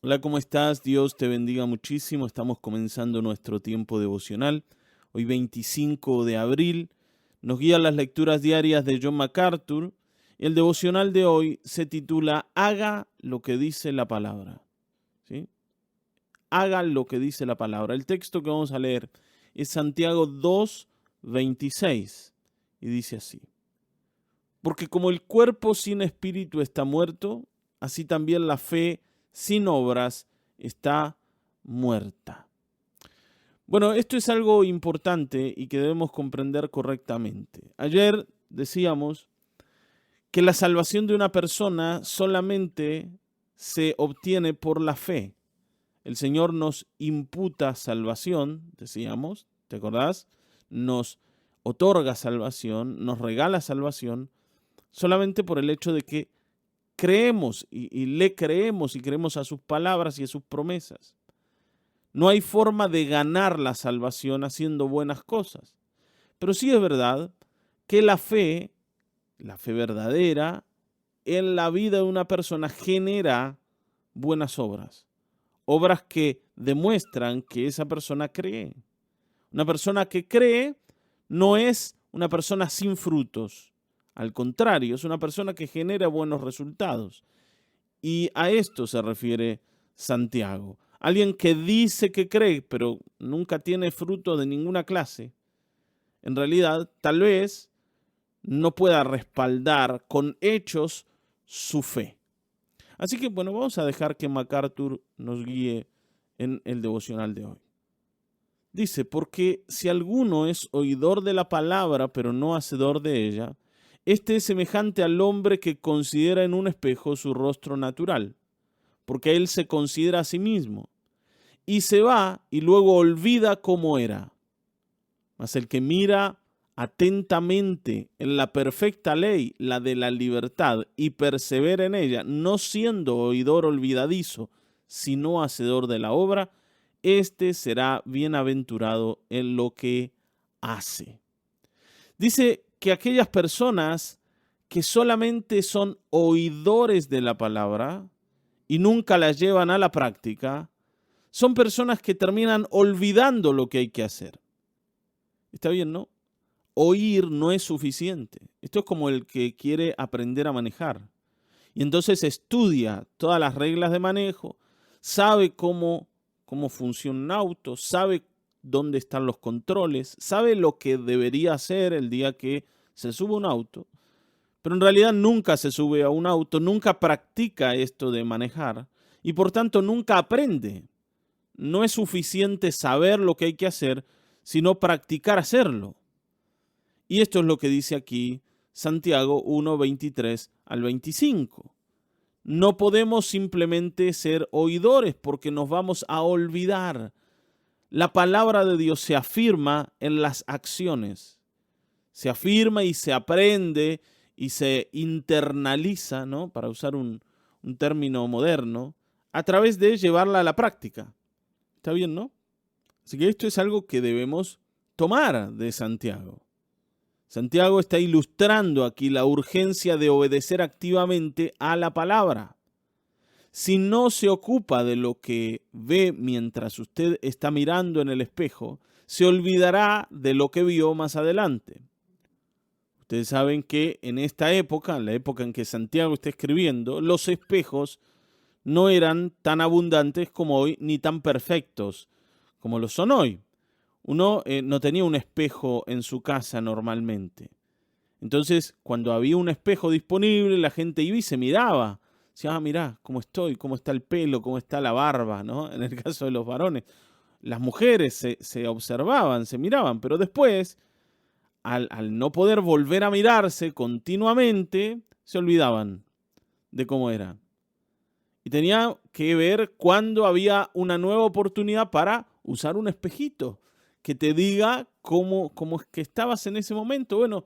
Hola, ¿cómo estás? Dios te bendiga muchísimo. Estamos comenzando nuestro tiempo devocional. Hoy 25 de abril nos guían las lecturas diarias de John MacArthur. El devocional de hoy se titula Haga lo que dice la palabra. ¿Sí? Haga lo que dice la palabra. El texto que vamos a leer es Santiago 2:26 y dice así. Porque como el cuerpo sin espíritu está muerto, así también la fe sin obras está muerta. Bueno, esto es algo importante y que debemos comprender correctamente. Ayer decíamos que la salvación de una persona solamente se obtiene por la fe. El Señor nos imputa salvación, decíamos, ¿te acordás? Nos otorga salvación, nos regala salvación solamente por el hecho de que creemos y le creemos y creemos a sus palabras y a sus promesas. No hay forma de ganar la salvación haciendo buenas cosas. Pero sí es verdad que la fe verdadera, en la vida de una persona genera buenas obras. Obras que demuestran que esa persona cree. Una persona que cree no es una persona sin frutos. Al contrario, es una persona que genera buenos resultados. Y a esto se refiere Santiago. Alguien que dice que cree, pero nunca tiene fruto de ninguna clase, en realidad tal vez no pueda respaldar con hechos su fe. Así que bueno, vamos a dejar que MacArthur nos guíe en el devocional de hoy. Dice, porque si alguno es oidor de la palabra, pero no hacedor de ella, este es semejante al hombre que considera en un espejo su rostro natural, porque él se considera a sí mismo, y se va y luego olvida cómo era. Mas el que mira atentamente en la perfecta ley, la de la libertad, y persevera en ella, no siendo oidor olvidadizo, sino hacedor de la obra, éste será bienaventurado en lo que hace. Dice que aquellas personas que solamente son oidores de la palabra y nunca la llevan a la práctica, son personas que terminan olvidando lo que hay que hacer. Está bien, ¿no? Oír no es suficiente. Esto es como el que quiere aprender a manejar. Y entonces estudia todas las reglas de manejo, sabe cómo funciona un auto, sabe dónde están los controles, sabe lo que debería hacer el día que se sube a un auto, pero en realidad nunca se sube a un auto, nunca practica esto de manejar y por tanto nunca aprende. No es suficiente saber lo que hay que hacer, sino practicar hacerlo. Y esto es lo que dice aquí Santiago 1:23 al 25. No podemos simplemente ser oidores porque nos vamos a olvidar. La palabra de Dios se afirma en las acciones. Se afirma y se aprende y se internaliza, ¿no? Para usar un término moderno, a través de llevarla a la práctica. ¿Está bien, no? Así que esto es algo que debemos tomar de Santiago. Santiago está ilustrando aquí la urgencia de obedecer activamente a la palabra. Si no se ocupa de lo que ve mientras usted está mirando en el espejo, se olvidará de lo que vio más adelante. Ustedes saben que en esta época, en la época en que Santiago está escribiendo, los espejos no eran tan abundantes como hoy, ni tan perfectos como lo son hoy. Uno no tenía un espejo en su casa normalmente. Entonces, cuando había un espejo disponible, la gente iba y se miraba. Decía, mirá, cómo estoy, cómo está el pelo, cómo está la barba, ¿no? En el caso de los varones. Las mujeres se observaban, se miraban, pero después, al no poder volver a mirarse continuamente, se olvidaban de cómo eran. Y tenía que ver cuándo había una nueva oportunidad para usar un espejito que te diga cómo es que estabas en ese momento. Bueno,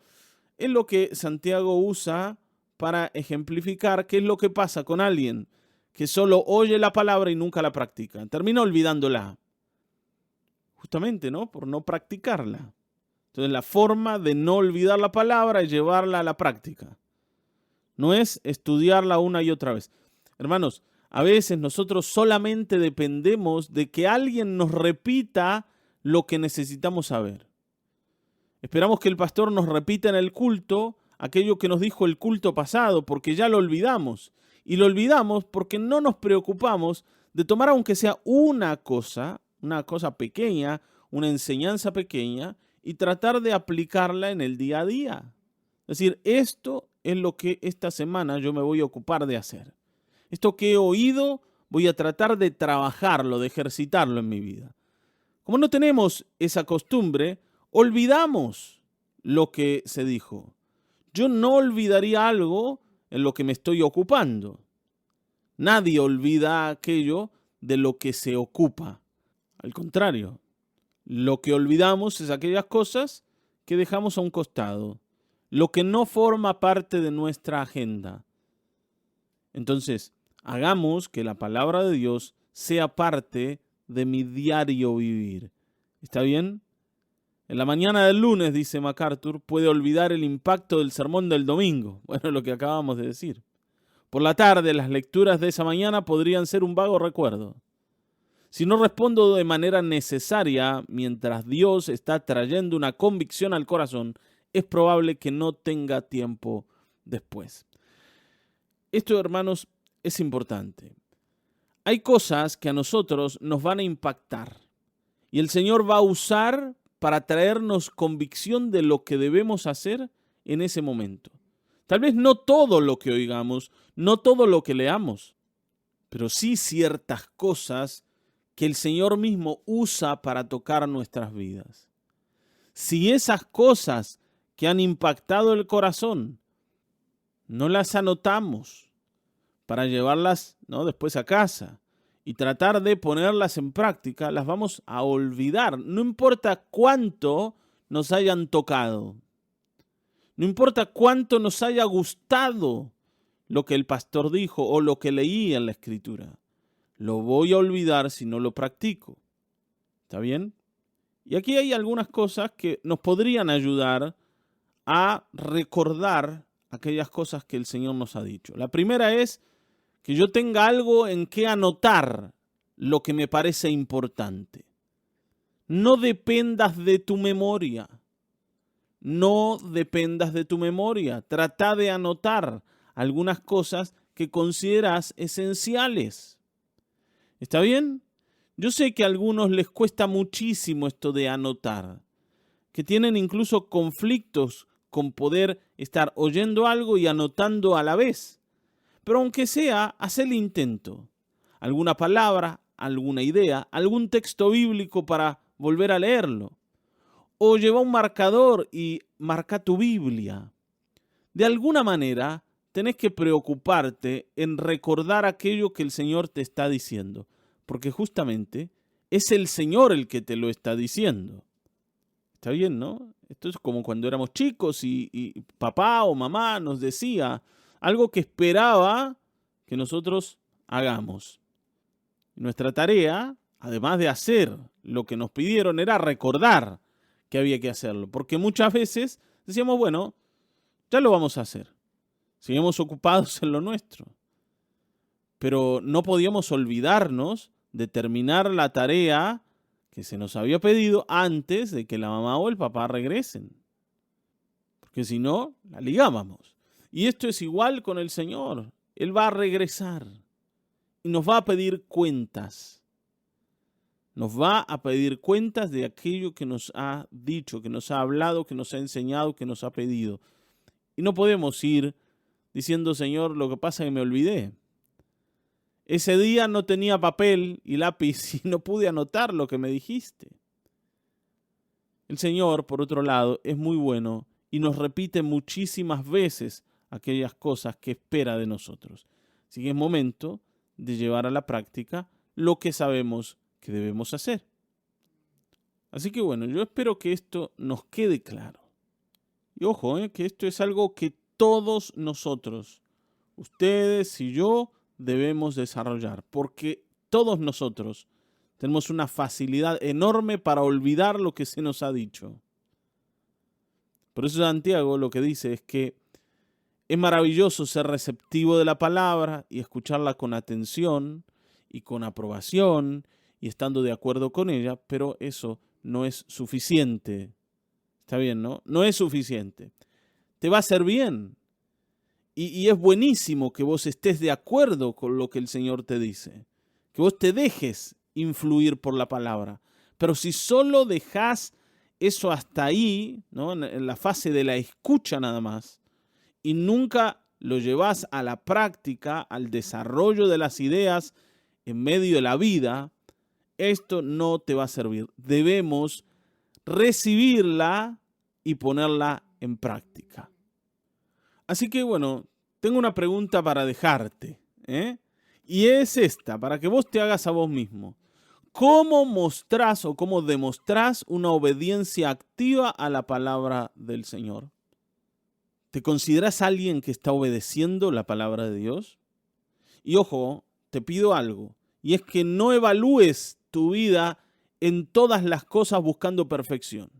es lo que Santiago usa para ejemplificar qué es lo que pasa con alguien que solo oye la palabra y nunca la practica. Termina olvidándola. Justamente, ¿no? Por no practicarla. Entonces, la forma de no olvidar la palabra es llevarla a la práctica. No es estudiarla una y otra vez. Hermanos, A veces nosotros solamente dependemos de que alguien nos repita lo que necesitamos saber. Esperamos que el pastor nos repita en el culto aquello que nos dijo el culto pasado, porque ya lo olvidamos. Y lo olvidamos porque no nos preocupamos de tomar aunque sea una cosa pequeña, una enseñanza pequeña, y tratar de aplicarla en el día a día. Es decir, esto es lo que esta semana yo me voy a ocupar de hacer. Esto que he oído voy a tratar de trabajarlo, de ejercitarlo en mi vida. Como no tenemos esa costumbre, olvidamos lo que se dijo. Yo no olvidaría algo en lo que me estoy ocupando. Nadie olvida aquello de lo que se ocupa. Al contrario, lo que olvidamos es aquellas cosas que dejamos a un costado, lo que no forma parte de nuestra agenda. Entonces, hagamos que la palabra de Dios sea parte de mi diario vivir. ¿Está bien? En la mañana del lunes, dice MacArthur, puede olvidar el impacto del sermón del domingo. Bueno, lo que acabamos de decir. Por la tarde, las lecturas de esa mañana podrían ser un vago recuerdo. Si no respondo de manera necesaria mientras Dios está trayendo una convicción al corazón, es probable que no tenga tiempo después. Esto, hermanos, es importante. Hay cosas que a nosotros nos van a impactar y el Señor va a usar para traernos convicción de lo que debemos hacer en ese momento. Tal vez no todo lo que oigamos, no todo lo que leamos, pero sí ciertas cosas que el Señor mismo usa para tocar nuestras vidas. Si esas cosas que han impactado el corazón no las anotamos para llevarlas, ¿no?, después a casa y tratar de ponerlas en práctica, las vamos a olvidar. No importa cuánto nos hayan tocado. No importa cuánto nos haya gustado lo que el pastor dijo o lo que leí en la Escritura. Lo voy a olvidar si no lo practico. ¿Está bien? Y aquí hay algunas cosas que nos podrían ayudar a recordar aquellas cosas que el Señor nos ha dicho. La primera es que yo tenga algo en que anotar lo que me parece importante. No dependas de tu memoria. No dependas de tu memoria. Trata de anotar algunas cosas que consideras esenciales. ¿Está bien? Yo sé que a algunos les cuesta muchísimo esto de anotar, que tienen incluso conflictos con poder estar oyendo algo y anotando a la vez. Pero aunque sea, haz el intento. Alguna palabra, alguna idea, algún texto bíblico para volver a leerlo. O lleva un marcador y marca tu Biblia. De alguna manera, tenés que preocuparte en recordar aquello que el Señor te está diciendo, porque justamente es el Señor el que te lo está diciendo. Está bien, ¿no? Esto es como cuando éramos chicos y papá o mamá nos decía algo que esperaba que nosotros hagamos. Nuestra tarea, además de hacer lo que nos pidieron, era recordar que había que hacerlo, porque muchas veces decíamos, bueno, ya lo vamos a hacer. Seguimos ocupados en lo nuestro. Pero no podíamos olvidarnos de terminar la tarea que se nos había pedido antes de que la mamá o el papá regresen. Porque si no, la ligábamos. Y esto es igual con el Señor. Él va a regresar y nos va a pedir cuentas. Nos va a pedir cuentas de aquello que nos ha dicho, que nos ha hablado, que nos ha enseñado, que nos ha pedido. Y no podemos ir diciendo, Señor, lo que pasa es que me olvidé. Ese día no tenía papel y lápiz y no pude anotar lo que me dijiste. El Señor, por otro lado, es muy bueno y nos repite muchísimas veces aquellas cosas que espera de nosotros. Así que es momento de llevar a la práctica lo que sabemos que debemos hacer. Así que bueno, yo espero que esto nos quede claro. Y ojo, que esto es algo que todos nosotros, ustedes y yo, debemos desarrollar, porque todos nosotros tenemos una facilidad enorme para olvidar lo que se nos ha dicho. Por eso Santiago lo que dice es que Es maravilloso ser receptivo de la palabra y escucharla con atención y con aprobación y estando de acuerdo con ella, pero eso no es suficiente. Está bien, ¿no? No es suficiente. Te va a hacer bien. Y es buenísimo que vos estés de acuerdo con lo que el Señor te dice. Que vos te dejes influir por la palabra. Pero si solo dejás eso hasta ahí, ¿no? En la fase de la escucha nada más, y nunca lo llevas a la práctica, al desarrollo de las ideas en medio de la vida, esto no te va a servir. Debemos recibirla y ponerla en práctica. Así que bueno, tengo una pregunta para dejarte, ¿eh? Y es esta, para que vos te hagas a vos mismo. ¿Cómo mostrás o cómo demostrás una obediencia activa a la palabra del Señor? ¿Te consideras alguien que está obedeciendo la palabra de Dios? Y ojo, te pido algo, y es que no evalúes tu vida en todas las cosas buscando perfección.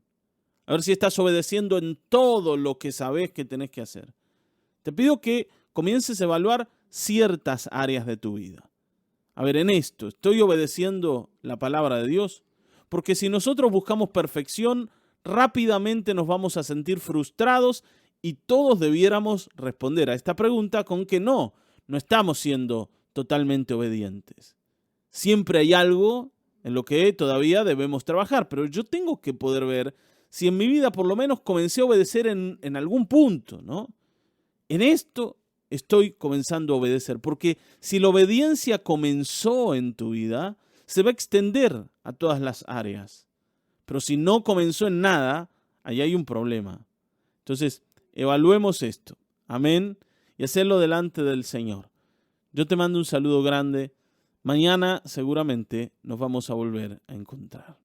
A ver si estás obedeciendo en todo lo que sabes que tenés que hacer. Te pido que comiences a evaluar ciertas áreas de tu vida. A ver, en esto, ¿estoy obedeciendo la palabra de Dios? Porque si nosotros buscamos perfección, rápidamente nos vamos a sentir frustrados y todos debiéramos responder a esta pregunta con que no estamos siendo totalmente obedientes. Siempre hay algo en lo que todavía debemos trabajar, pero yo tengo que poder ver si en mi vida por lo menos comencé a obedecer en algún punto, ¿no? En esto estoy comenzando a obedecer, porque si la obediencia comenzó en tu vida, se va a extender a todas las áreas. Pero si no comenzó en nada, ahí hay un problema. Entonces, evaluemos esto. Amén. Y hacerlo delante del Señor. Yo te mando un saludo grande. Mañana seguramente nos vamos a volver a encontrar.